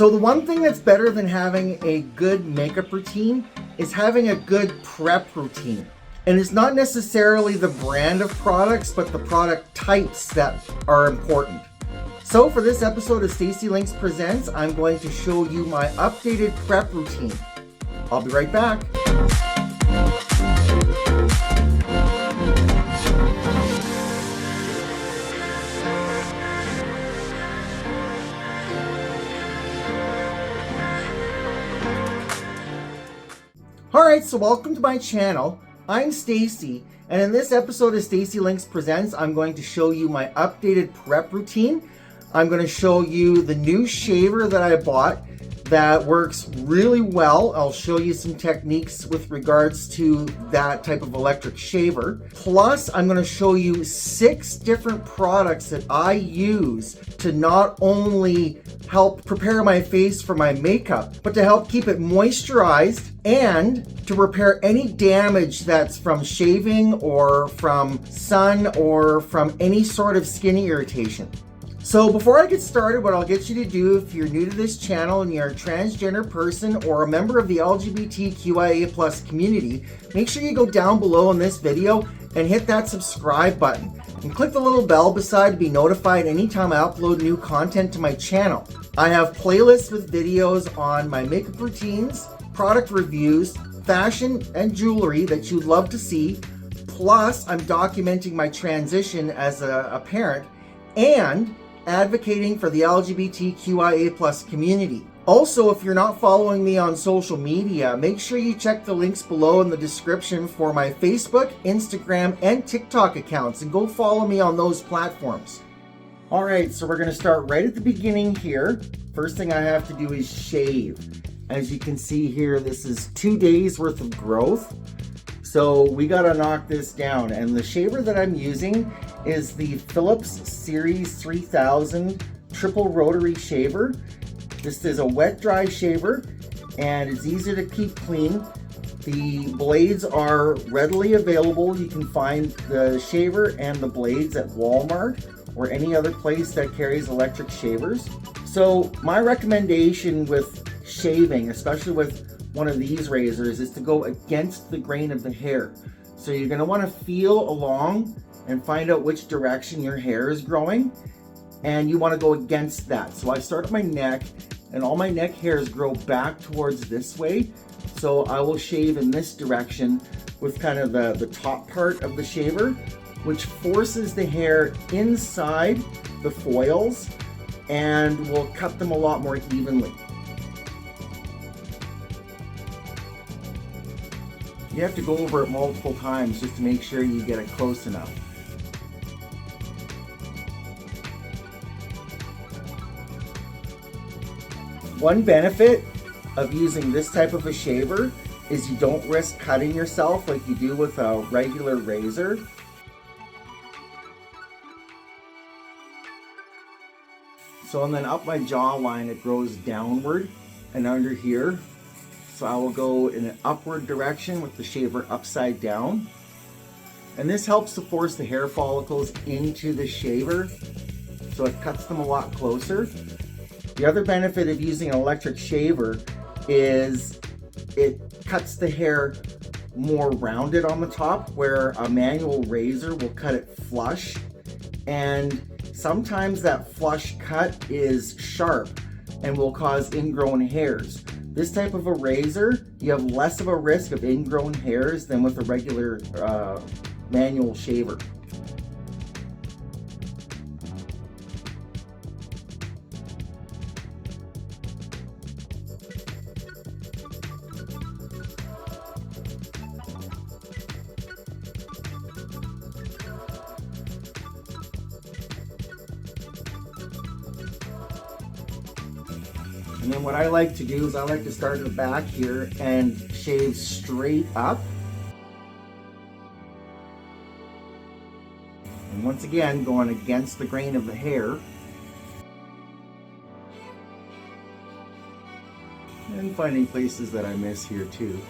So the one thing that's better than having a good makeup routine is having a good prep routine. And it's not necessarily the brand of products, but the product types that are important. So for this episode of Stacy Links Presents, I'm going to show you my updated prep routine. I'll be right back. Alright, so welcome to my channel. I'm Stacy, and in this episode of Stacy Links Presents, I'm going to show you my updated prep routine. I'm going to show you the new shaver that I bought that works really well. I'll show you some techniques with regards to that type of electric shaver. Plus, I'm going to show you 6 different products that I use to not only help prepare my face for my makeup, but to help keep it moisturized and to repair any damage that's from shaving or from sun or from any sort of skin irritation. So before I get started, what I'll get you to do, if you're new to this channel and you're a transgender person or a member of the LGBTQIA+ community, make sure you go down below in this video and hit that subscribe button. And click the little bell beside to be notified anytime I upload new content to my channel. I have playlists with videos on my makeup routines, product reviews, fashion, and jewelry that you'd love to see. Plus, I'm documenting my transition as a parent and advocating for the LGBTQIA+ community. Also, if you're not following me on social media, make sure you check the links below in the description for my Facebook, Instagram, and TikTok accounts, and go follow me on those platforms. Alright, so we're going to start right at the beginning here. First thing I have to do is shave. As you can see here, this is 2 days worth of growth. So we got to knock this down. And the shaver that I'm using is the Philips Series 3000 triple rotary shaver. This is a wet dry shaver and it's easy to keep clean. The blades are readily available. You can find the shaver and the blades at Walmart or any other place that carries electric shavers. So my recommendation with shaving, especially with one of these razors, is to go against the grain of the hair. So you're going to want to feel along and find out which direction your hair is growing, and you want to go against that. So I start at my neck, and all my neck hairs grow back towards this way. So I will shave in this direction with kind of the top part of the shaver, which forces the hair inside the foils and will cut them a lot more evenly. You have to go over it multiple times just to make sure you get it close enough. One benefit of using this type of a shaver is you don't risk cutting yourself like you do with a regular razor. So and then up my jawline it grows downward and under here. So I will go in an upward direction with the shaver upside down. And this helps to force the hair follicles into the shaver, so it cuts them a lot closer. The other benefit of using an electric shaver is it cuts the hair more rounded on the top, where a manual razor will cut it flush. And sometimes that flush cut is sharp and will cause ingrown hairs. This type of a razor, you have less of a risk of ingrown hairs than with a regular manual shaver. And then what I like to do is I like to start in the back here and shave straight up. And once again, going against the grain of the hair. And finding places that I miss here too.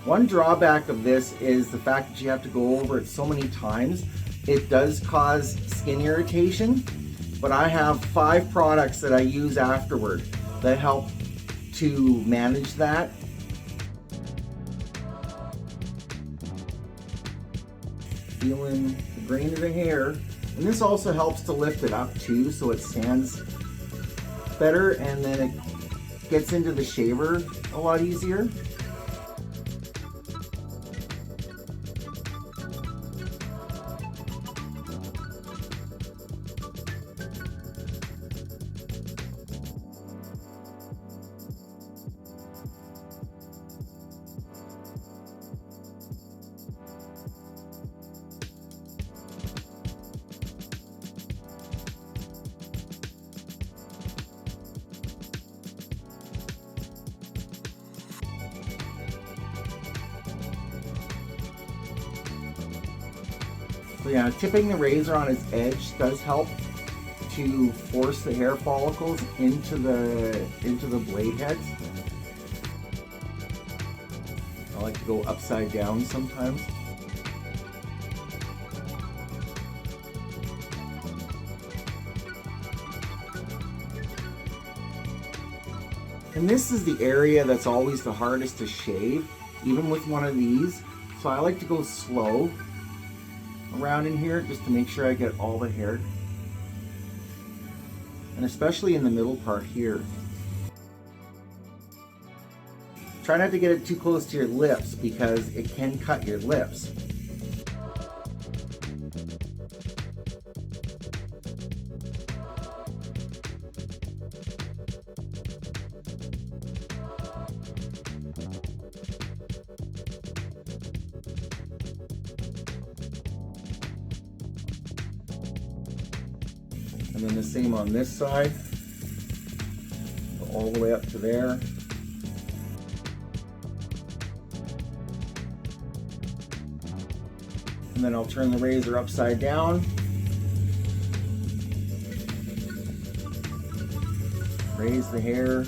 One drawback of this is the fact that you have to go over it so many times. It does cause skin irritation. but I have 5 products that I use afterward that help to manage that. Feeling the grain of the hair, and this also helps to lift it up too, so it stands better, and then it gets into the shaver a lot easier. So yeah, tipping the razor on its edge does help to force the hair follicles into the blade heads. I like to go upside down sometimes. And this is the area that's always the hardest to shave, even with one of these. So I like to go slow around in here just to make sure I get all the hair, and especially in the middle part here. Try not to get it too close to your lips because it can cut your lips. And then the same on this side, all the way up to there. And then I'll turn the razor upside down. Raise the hair,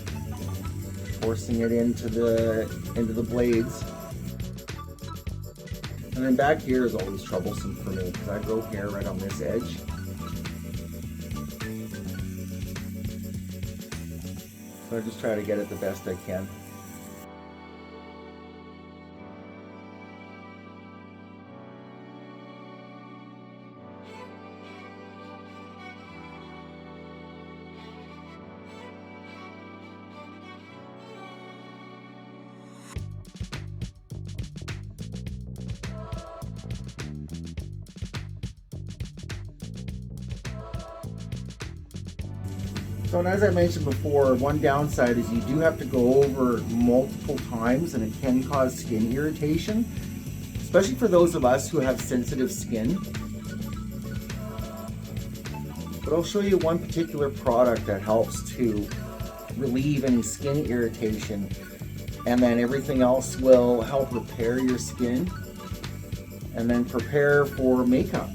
forcing it into the blades. And then back here is always troublesome for me because I grow hair right on this edge. So I just try to get it the best I can. So, and as I mentioned before, one downside is you do have to go over multiple times, and it can cause skin irritation, especially for those of us who have sensitive skin. But I'll show you one particular product that helps to relieve any skin irritation, and then everything else will help repair your skin and then prepare for makeup.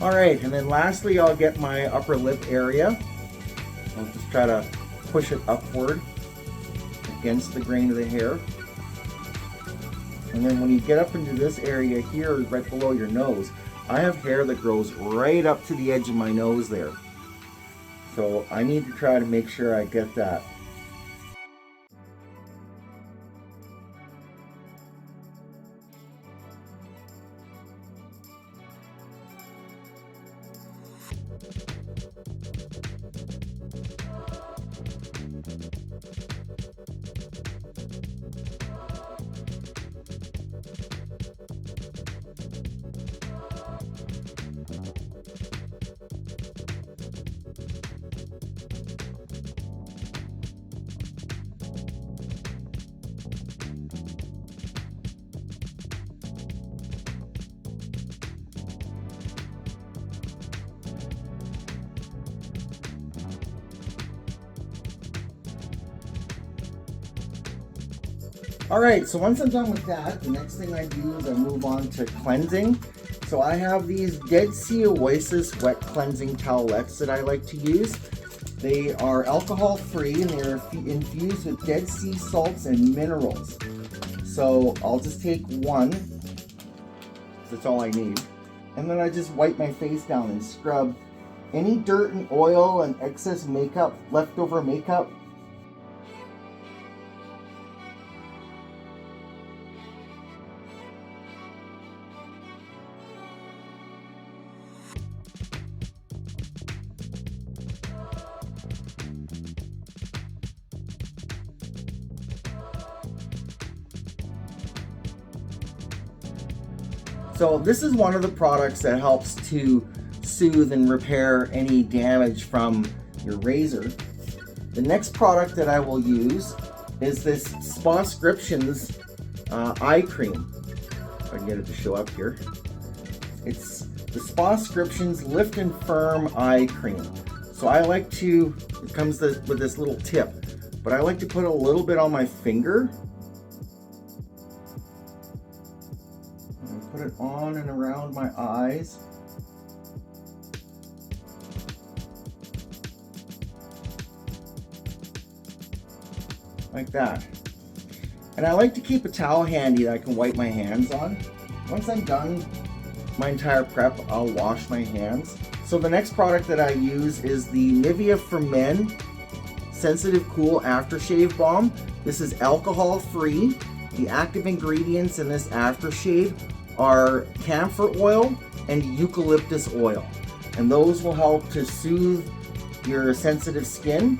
All right, and then lastly, I'll get my upper lip area. I'll just try to push it upward against the grain of the hair. And then when you get up into this area here, right below your nose, I have hair that grows right up to the edge of my nose there. So I need to try to make sure I get that. All right, so once I'm done with that, the next thing I do is I move on to cleansing. So I have these Dead Sea Oasis wet cleansing towelettes that I like to use. They are alcohol free and they're infused with Dead Sea salts and minerals. So I'll just take one, because that's all I need. And then I just wipe my face down and scrub any dirt and oil and excess makeup, leftover makeup. So this is one of the products that helps to soothe and repair any damage from your razor. The next product that I will use is this Spascriptions eye cream. If I can get it to show up here. It's the Spascriptions Lift and Firm Eye Cream. So I like to, it comes with this little tip, but I like to put a little bit on my finger. Put it on and around my eyes. Like that. And I like to keep a towel handy that I can wipe my hands on. Once I'm done my entire prep, I'll wash my hands. So the next product that I use is the Nivea for Men Sensitive Cool Aftershave Balm. This is alcohol free. The active ingredients in this aftershave are camphor oil and eucalyptus oil, and those will help to soothe your sensitive skin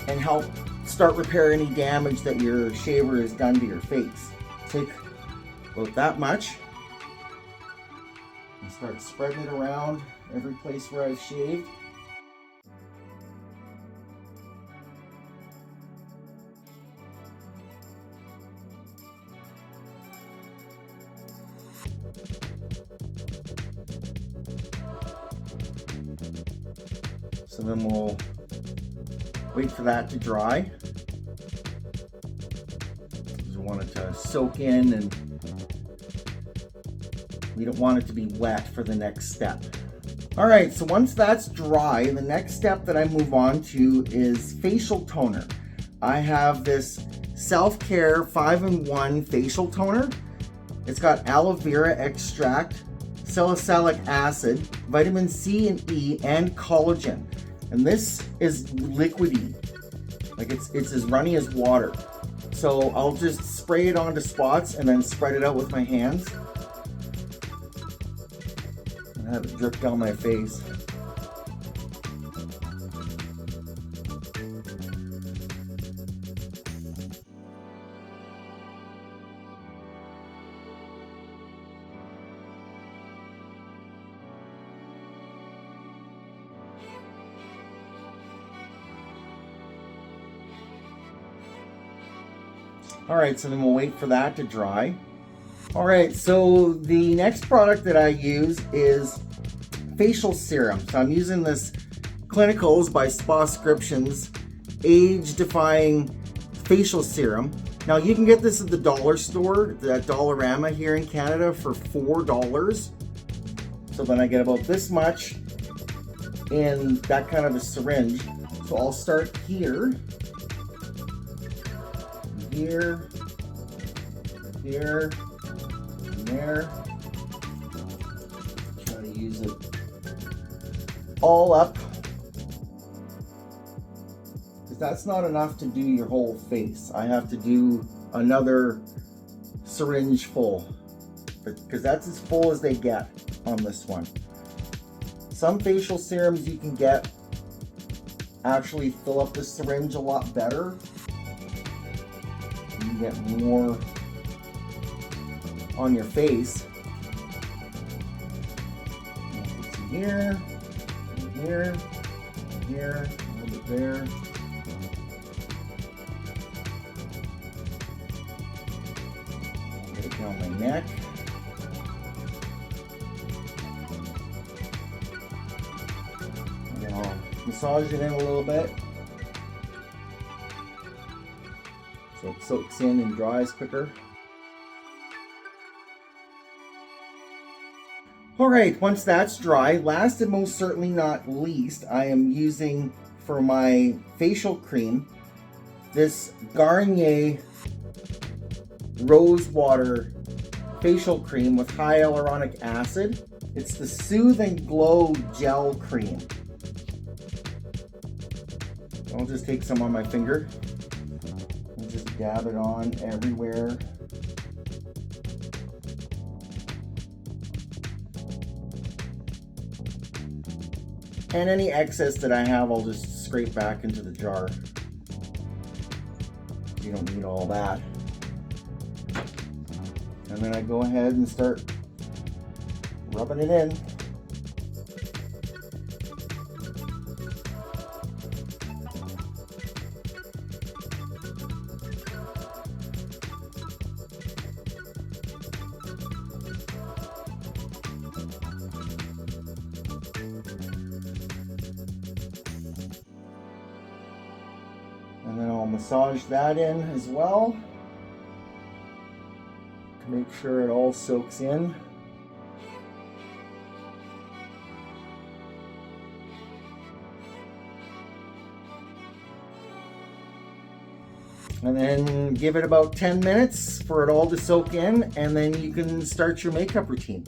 and help start repair any damage that your shaver has done to your face. Take about that much and start spreading it around every place where I've shaved. So then we'll wait for that to dry. We want it to soak in and we don't want it to be wet for the next step. All right, so once that's dry, the next step that I move on to is facial toner. I have this Self-Care 5-in-1 facial toner. It's got aloe vera extract, salicylic acid, vitamin C and E, and collagen. And this is liquidy, like it's as runny as water. So I'll just spray it onto spots and then spread it out with my hands and have it drip down my face. All right, so then we'll wait for that to dry. All right, so the next product that I use is facial serum. So I'm using this Clinicals by Spascriptions age-defying facial serum. Now you can get this at the dollar store, at Dollarama here in Canada, for $4. So then I get about this much in that kind of a syringe. So I'll start here. Here, and there. Try to use it all up, because that's not enough to do your whole face. I have to do another syringe full, because that's as full as they get on this one. Some facial serums you can get actually fill up the syringe a lot better. You get more on your face. Put some here, and here, and here, a little bit there. Get it down my neck. And then I'll massage it in a little bit. So so it soaks in and dries quicker. Alright, once that's dry, last and most certainly not least, I am using for my facial cream this Garnier Rose Water facial cream with high hyaluronic acid. It's the Soothe and Glow Gel Cream. I'll just take some on my finger and just dab it on everywhere. And any excess that I have, I'll just scrape back into the jar. You don't need all that. And then I go ahead and start rubbing it in. And then I'll massage that in as well to make sure it all soaks in. And then give it about 10 minutes for it all to soak in, and then you can start your makeup routine.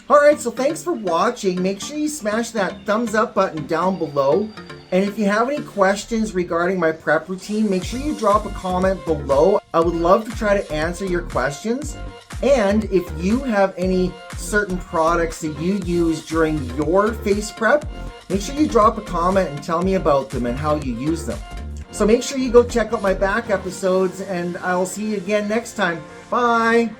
Alright, so thanks for watching. Make sure you smash that thumbs up button down below. And if you have any questions regarding my prep routine, make sure you drop a comment below. I would love to try to answer your questions. And if you have any certain products that you use during your face prep, make sure you drop a comment and tell me about them and how you use them. So make sure you go check out my back episodes, and I'll see you again next time. Bye!